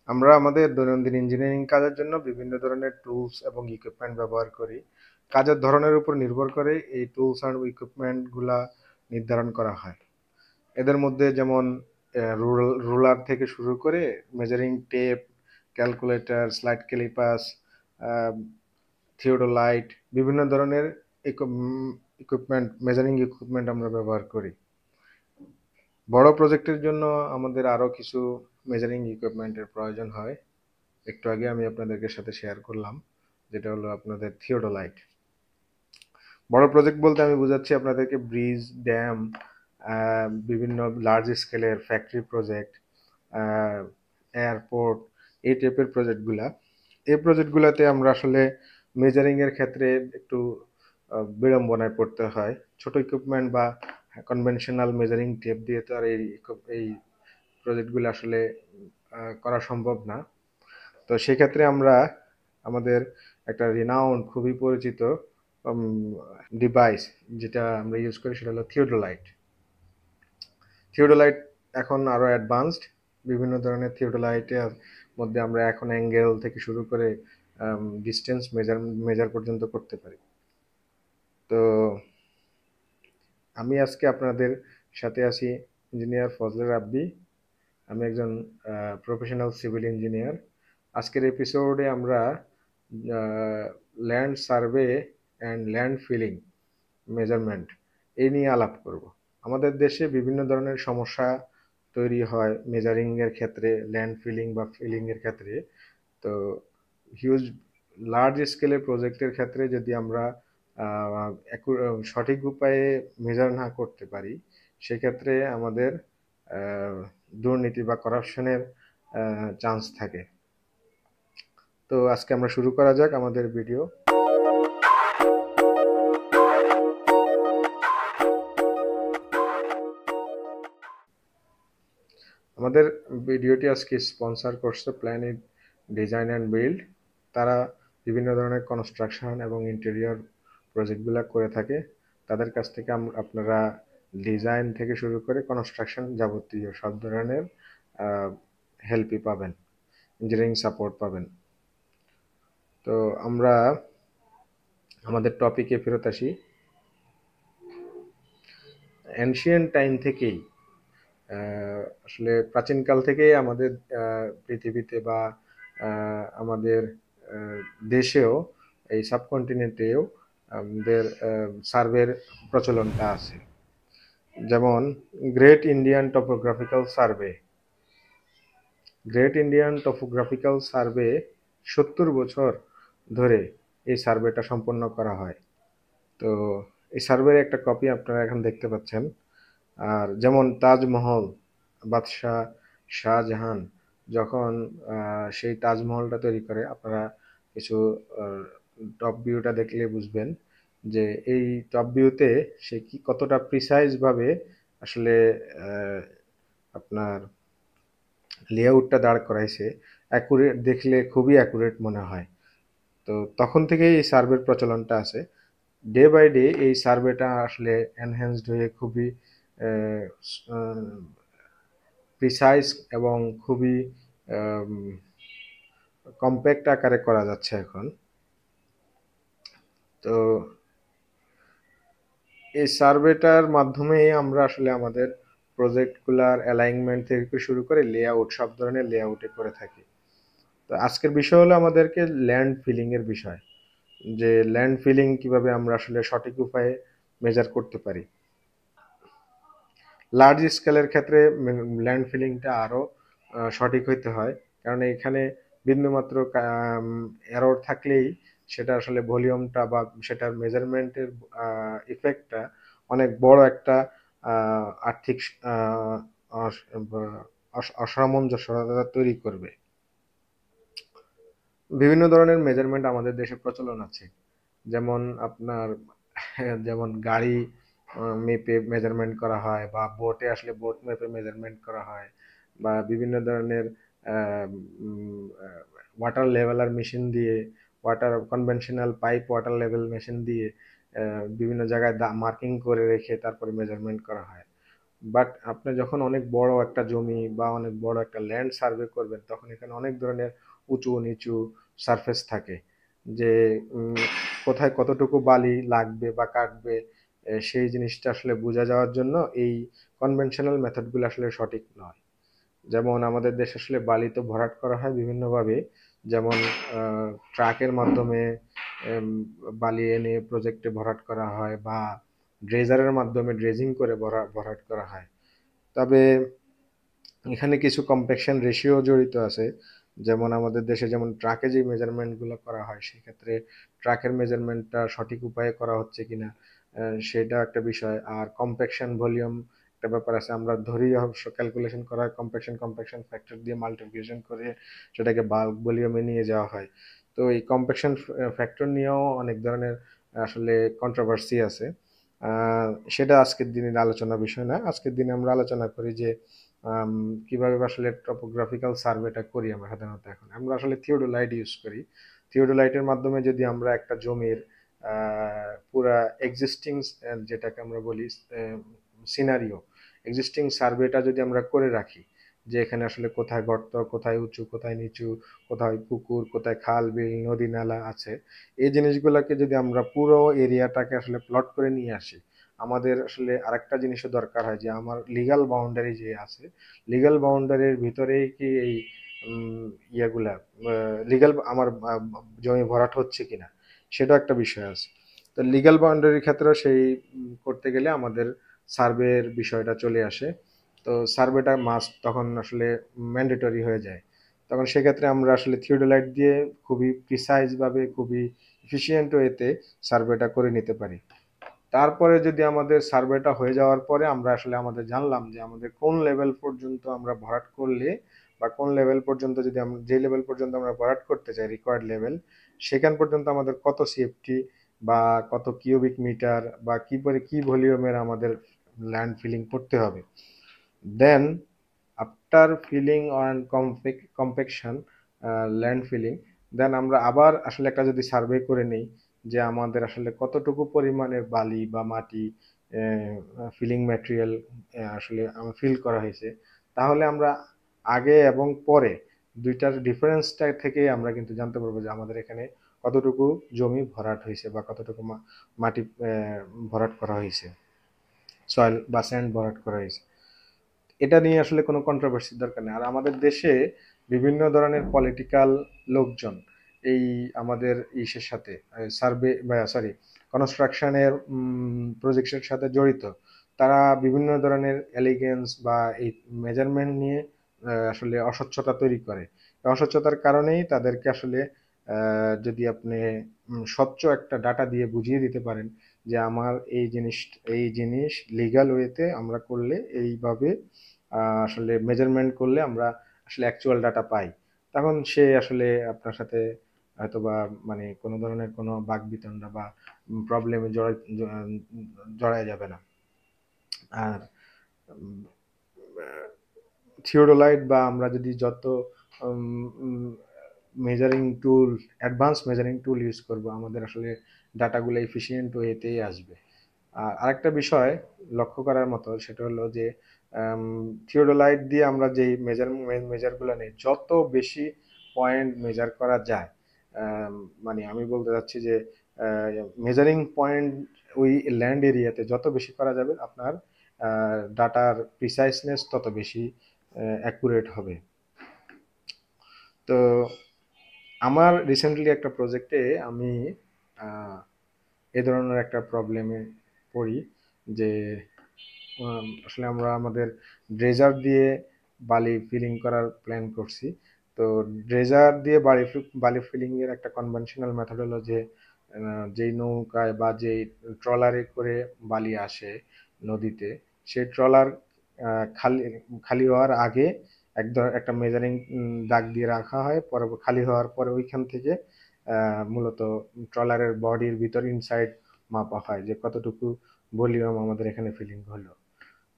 আমরা আমাদের দৈনন্দিন ইঞ্জিনিয়ারিং কাজের জন্য বিভিন্ন ধরনের টুলস এবং ইকুইপমেন্ট ব্যবহার করি। কাজের ধরনের উপর নির্ভর করে এই টুলস আর ইকুইপমেন্ট গুলা নির্ধারণ করা হয়। এদের মধ্যে যেমন রুলার থেকে শুরু করে measuring tape, calculator, slide calipers, theodolite, বিভিন্ন ধরনের ইকুইপমেন্ট, মেজারিং ইকুইপমেন্ট আমরা ব্যবহার করি। বড় প্রজেক্টের জন্য আমাদের আরো কিছু মেজারিং ইকুইপমেন্টের প্রয়োজন হয়। একটু আগে আমি আপনাদেরকে সাথে শেয়ার করলাম, যেটা হলো আপনাদের থিওডোলাইট। বড় প্রজেক্ট বলতে আমি বোঝাচ্ছি আপনাদেরকে ব্রিজ, ড্যাম, বিভিন্ন লার্জ স্কেলের ফ্যাক্টরি প্রজেক্ট, এয়ারপোর্ট, এই টাইপের প্রজেক্টগুলা। এই প্রজেক্টগুলোতে আমরা আসলে মেজারিং এর ক্ষেত্রে একটু বিড়ম্বনায় পড়তে হয়। ছোট ইকুইপমেন্ট বা কনভেনশনাল মেজারিং টেপ দিয়ে তো আর এই প্রজেক্টগুলো আসলে করা সম্ভব না। তো সেক্ষেত্রে আমরা আমাদের একটা রিনাউন্ড, খুবই পরিচিত ডিভাইস যেটা আমরা ইউজ করি সেটা হলো থিওডোলাইট। থিওডোলাইট এখন আরো অ্যাডভান্সড। বিভিন্ন ধরনের থিওডোলাইটের মধ্যে আমরা এখন অ্যাঙ্গেল থেকে শুরু করে ডিস্টেন্স মেজার পর্যন্ত করতে পারি। তো আমি আজকে আপনাদের সাথে আছি ইঞ্জিনিয়ার ফজলে রাব্বি। আমি একজন প্রফেশনাল সিভিল ইঞ্জিনিয়ার। আজকের এপিসোডে আমরা land survey and land filling measurement এই নিয়ে আলাপ করব। আমাদের দেশে বিভিন্ন ধরনের সমস্যা তৈরি হয় মেজারিং এর ক্ষেত্রে, ল্যান্ড ফিলিং বা ফিলিং এর ক্ষেত্রে। তো হিউজ লার্জ স্কেলের প্রজেক্টের ক্ষেত্রে যদি আমরা সঠিক উপায়ে মেজার না করতে পারি, সেক্ষেত্রে আমাদের দুর্নীতি বা করাপশনের চান্স থাকে। তো আজকে আমরা শুরু করা যাক আমাদের ভিডিও। আমাদের ভিডিওটি আজকে স্পন্সর করছে প্ল্যানেট ডিজাইন অ্যান্ড বিল্ড। তারা বিভিন্ন ধরনের কনস্ট্রাকশন এবং ইন্টেরিয়র প্রজেক্টগুলো করে থাকে। তাদের কাছ থেকে আপনারা ডিজাইন থেকে শুরু করে কনস্ট্রাকশন যাবতীয় সব ধরনের হেল্পই পাবেন, ইঞ্জিনিয়ারিং সাপোর্ট পাবেন। তো আমরা আমাদের টপিকে ফেরত আসি। এনশিয়েন্ট টাইম থেকেই আসলে প্রাচীনকাল থেকেই আমাদের পৃথিবীতে বা আমাদের দেশেও, এই সাবকন্টিনেন্টেও আমাদের সার্ভের প্রচলনটা আছে। যেমন great Indian topographical survey. Great Indian topographical survey 70 বছর ধরে এই সার্ভেটা সম্পন্ন করা হয়। তো এই সার্ভের একটা কপি আপনারা এখন দেখতে পাচ্ছেন। আর যেমন তাজমহল, বাদশাহ শাহজাহান যখন সেই তাজমহলটা তৈরি করে, আপনারা কিছু টপ ভিউটা দেখলে বুঝবেন যে এই টপ ভিউতে সে কি কতটা প্রিসাইজ ভাবে আসলে আপনার লেআউটটা দাঁড় করাইছে। অ্যাকুরেট, দেখলে খুবই অ্যাকুরেট মনে হয়। তো তখন থেকেই এই সার্ভের প্রচলনটা আছে। ডে বাই ডে এই সার্ভেটা আসলে এনহ্যান্সড হয়ে খুবই প্রিসাইজ এবং খুবই কম্প্যাক্ট আকারে করা যাচ্ছে এখন। তো এই সার্ভেটার মাধ্যমে আমরা আসলে আমাদের প্রজেক্টগুলার অ্যালাইনমেন্ট থেকে শুরু করে লেআউট, সব ধরনের লেআউটে করে থাকি। তো আজকের বিষয় হলো আমাদেরকে ল্যান্ড ফিলিং এর বিষয়, যে ল্যান্ড ফিলিং কিভাবে আমরা আসলে সঠিক উপায়ে মেজার করতে পারি। লার্জ স্কেলের ক্ষেত্রে ল্যান্ড ফিলিংটা আরও সঠিক হইতে হয়, কারণ এখানে বিন্দুমাত্র এরর থাকলেই সেটা আসলে ভলিউমটা বা সেটার মেজারমেন্টের ইফেক্টটা অনেক বড় একটা আর্থিক অসামঞ্জস্যতা তৈরি করবে। বিভিন্ন ধরনের মেজারমেন্ট আমাদের দেশে প্রচলন আছে। যেমন আপনার যেমন গাড়ি মেপে মেজারমেন্ট করা হয়, বা বোটে আসলে বোট মেপে মেজারমেন্ট করা হয়, বা বিভিন্ন ধরনের ওয়াটার লেভেলার মেশিন দিয়ে, water conventional pipe water level machine দিয়ে বিভিন্ন জায়গায় মার্কিং করে রেখে তারপরে মেজারমেন্ট করা হয়। বাট আপনি যখন অনেক বড় একটা জমি বা অনেক বড় একটা ল্যান্ড সার্ভে করবেন, তখন এখানে অনেক ধরনের উঁচু নিচু সারফেস থাকে, যে উম, কোথায় কতটুকু বালি লাগবে বা কাটবে, সেই জিনিসটা আসলে বোঝা যাওয়ার জন্য এই কনভেনশনাল মেথডগুলো আসলে সঠিক নয়। যেমন আমাদের দেশে আসলে বালি তো ভরাট করা হয় বিভিন্নভাবে, যেমন ট্রাকের মাধ্যমে উম, বালি এনে প্রজেক্টে ভরাট করা হয়, বা ড্রেজারের মাধ্যমে ড্রেজিং করে ভরাট করা হয়। তবে এখানে কিছু কম্প্যাকশন রেশিও জড়িত আছে। যেমন আমাদের দেশে যেমন ট্রাকে যে মেজারমেন্টগুলো করা হয়, সেক্ষেত্রে ট্রাকের মেজারমেন্টটা সঠিক উপায়ে করা হচ্ছে কিনা, সেটা একটা বিষয়। আর কম্প্যাকশন ভলিউম একটা ব্যাপার আছে, আমরা ধরি অবশ্য ক্যালকুলেশন করা হয় কম্প্যাকশন কম্প্যাকশন ফ্যাক্টর দিয়ে মাল্টিপ্লিকেশন করে সেটাকে বাল্ক ভলিউমে নিয়ে যাওয়া হয়। তো এই কম্প্যাকশন ফ্যাক্টর নিয়েও অনেক ধরনের আসলে কন্ট্রোভার্সি আছে। সেটা আজকের দিনের আলোচনার বিষয় না। আজকের দিনে আমরা আলোচনা করি যে আম, কিভাবে আসলে টপোগ্রাফিক্যাল সার্ভেটা করি। আমরা সাধারণত এখন আমরা আসলে থিওডোলাইট ইউজ করি। থিওডোলাইটের মাধ্যমে যদি আমরা একটা জমির পুরা এক্সিস্টিং, যেটাকে আমরা বলি সিনারিও, এক্সিস্টিং সার্ভেটা যদি আমরা করে রাখি, যে এখানে আসলে কোথায় গর্ত, কোথায় উঁচু, কোথায় নিচু, কোথায় পুকুর, কোথায় খাল বিল নদী নালা আছে, এই জিনিসগুলোকে যদি আমরা পুরো এরিয়াটাকে আসলে প্লট করে নিয়ে আসি, আমাদের আসলে আরেকটা জিনিসও দরকার হয়, যে আমার লিগ্যাল বাউন্ডারি যে আছে, লিগ্যাল বাউন্ডারির ভিতরেই কি এই ইয়াগুলা লিগ্যাল আমার জমি ভরাট হচ্ছে কিনা, সেটা একটা বিষয় আছে। তো লিগ্যাল বাউন্ডারির ক্ষেত্রেও সেই করতে গেলে আমাদের সার্ভের বিষয়টা চলে আসে। তো সার্ভেটা মাস্ট তখন আসলে ম্যান্ডেটরি হয়ে যায়। তখন সেক্ষেত্রে আমরা আসলে থিওডোলাইট দিয়ে খুবই প্রিসাইজ ভাবে, খুবই এফিসিয়েন্ট ওয়েতে সার্ভেটা করে নিতে পারি। তারপরে যদি আমাদের সার্ভেটা হয়ে যাওয়ার পরে আমরা আসলে আমাদের জানলাম যে আমাদের কোন লেভেল পর্যন্ত আমরা ভরাট করলে, বা কোন লেভেল পর্যন্ত যদি আমরা যে লেভেল পর্যন্ত আমরা ভরাট করতে চাই রিকোয়ার্ড লেভেল, সেখান পর্যন্ত আমাদের কত সিএফটি বা কত কিউবিক মিটার বা কি পরে কি ভলিউমের আমাদের ল্যান্ড ফিলিং করতে হবে। Then after filling on compaction land filling, then আমরা আবার আসলে একটা যদি সার্ভে করে নিই যে আমাদের আসলে কতটুকু পরিমাণের বালি বা মাটি ফিলিং ম্যাটেরিয়াল আসলে ফিল করা হয়েছে, তাহলে আমরা আগে এবং পরে দুইটার ডিফারেন্সটা থেকে আমরা কিন্তু জানতে পারবো যে আমাদের এখানে কতটুকু জমি ভরাট হয়েছে বা কতটুকু মাটি ভরাট করা হয়েছে, সয়েল বা স্যান্ড ভরাট করা হয়েছে। এটা নিয়ে আসলে কোনো কন্ট্রোভার্সির দরকার নেই। আর আমাদের দেশে বিভিন্ন ধরনের পলিটিক্যাল লোকজন এই আমাদের ইসের সাথে সার্ভে বা সরি কনস্ট্রাকশনের প্রজেক্টের সাথে জড়িত। তারা বিভিন্ন ধরনের এলিগেন্স বা এই মেজারমেন্ট নিয়ে আসলে অস্বচ্ছতা তৈরি করে। এই অস্বচ্ছতার কারণেই তাদেরকে আসলে যদি আপনি স্বচ্ছ একটা ডাটা দিয়ে বুঝিয়ে দিতে পারেন যে আমার এই জিনিস লিগ্যাল ওয়েতে আমরা করলে এইভাবে আসলে মেজারমেন্ট করলে আমরা আসলে অ্যাকচুয়াল ডাটা পাই, তখন সে আসলে আপনার সাথে হয়তোবা মানে কোনো ধরনের কোনো বাকবিতণ্ডা বা প্রবলেমে জড়ায় যাবে না। আর থিওডোলাইট বা আমরা যদি যত মেজারিং টুল, অ্যাডভান্স মেজারিং টুল ইউজ করব, আমাদের আসলে ডাটাগুলো এফিসিয়েন্ট ওয়েতেই আসবে। আর আরেকটা বিষয় লক্ষ্য করার মতো সেটা হলো যে থিওডোলাইট দিয়ে আমরা যেই মেজারগুলো নেই, যত বেশি পয়েন্ট মেজার করা যায়, আম, মানে আমি বলতে চাচ্ছি যে মেজারিং পয়েন্ট ওই ল্যান্ড এরিয়াতে যত বেশি করা যাবে, আপনার ডাটার প্রিসাইসনেস তত বেশি অ্যাকুরেট হবে। তো আমার রিসেন্টলি একটা প্রজেক্টে আমি আহ, এ ধরনের একটা প্রবলেমে পড়ি, যে আসলে আমরা আমাদের ড্রেজার দিয়ে বালি ফিলিং করার প্ল্যান করছি। তো ড্রেজার দিয়ে বালি ফিলিং এর একটা কনভেনশনাল মেথড হলো যে যেই নৌকায় বা যেই ট্রলারে করে বালি আসে নদীতে, সেই ট্রলার খালি খালি হওয়ার আগে একটা মেজারিং দাগ দিয়ে রাখা হয়, পরে খালি হওয়ার পরে ওইখান থেকে মূলত ট্রলারের বডির ভিতর ইনসাইড মাপা হয় যে কতটুকু ভলিউম আমাদের এখানে ফিলিং হলো।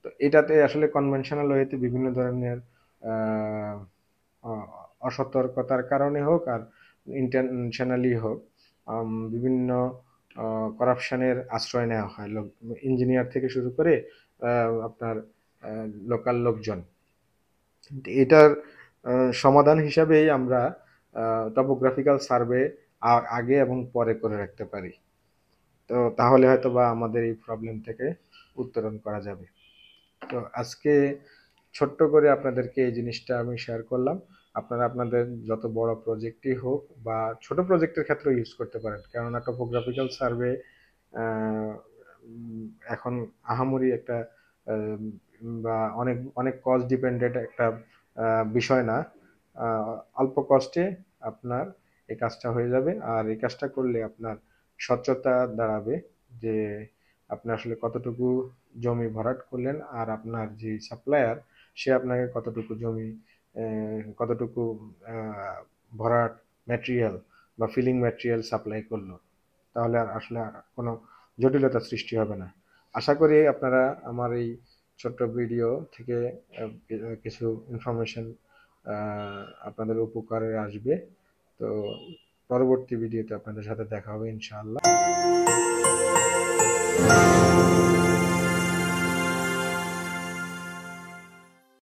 তো এটাতে আসলে কনভেনশনাল ওয়েতে বিভিন্ন ধরনের আহ, আহ, অসতর্কতার কারণে হোক আর ইন্টেনশনালি হোক, বিভিন্ন করাপশনের আশ্রয় নেওয়া হয়। লোক ইঞ্জিনিয়ার থেকে শুরু করে আপনার লোকাল লোকজন। এটার সমাধান হিসাবেই আমরা টপোগ্রাফিক্যাল সার্ভে আগে এবং পরে করে রাখতে পারি। তো তাহলে হয়তো বা আমাদের এই প্রবলেম থেকে উত্তরণ করা যাবে। তো আজকে ছোট্ট করে আপনাদেরকে এই জিনিসটা আমি শেয়ার করলাম। আপনারা আপনাদের যত বড় প্রজেক্টই হোক বা ছোট প্রজেক্টের ক্ষেত্রেও ইউজ করতে পারেন, কেননা টপোগ্রাফিক্যাল সার্ভে এখন আহামরি একটা বা অনেক অনেক কস্ট ডিপেন্ডেন্ট একটা বিষয় না। অল্প কস্টে আপনার এই কাজটা হয়ে যাবে, আর এই কাজটা করলে আপনার স্বচ্ছতা দাঁড়াবে যে আপনি আসলে কতটুকু জমি ভরাট করলেন, আর আপনার যে সাপ্লায়ার সে আপনাকে কতটুকু জমি কতটুকু ভরাট ম্যাটেরিয়াল বা ফিলিং ম্যাটেরিয়াল সাপ্লাই করলো। তাহলে আর আসলে কোনো জটিলতা সৃষ্টি হবে না। আশা করি আপনারা আমার এই ছোট্ট ভিডিও থেকে কিছু ইনফরমেশন আপনাদের উপকারে আসবে। তো পরবর্তী ভিডিওতে আপনাদের সাথে দেখা হবে ইনশাআল্লাহ।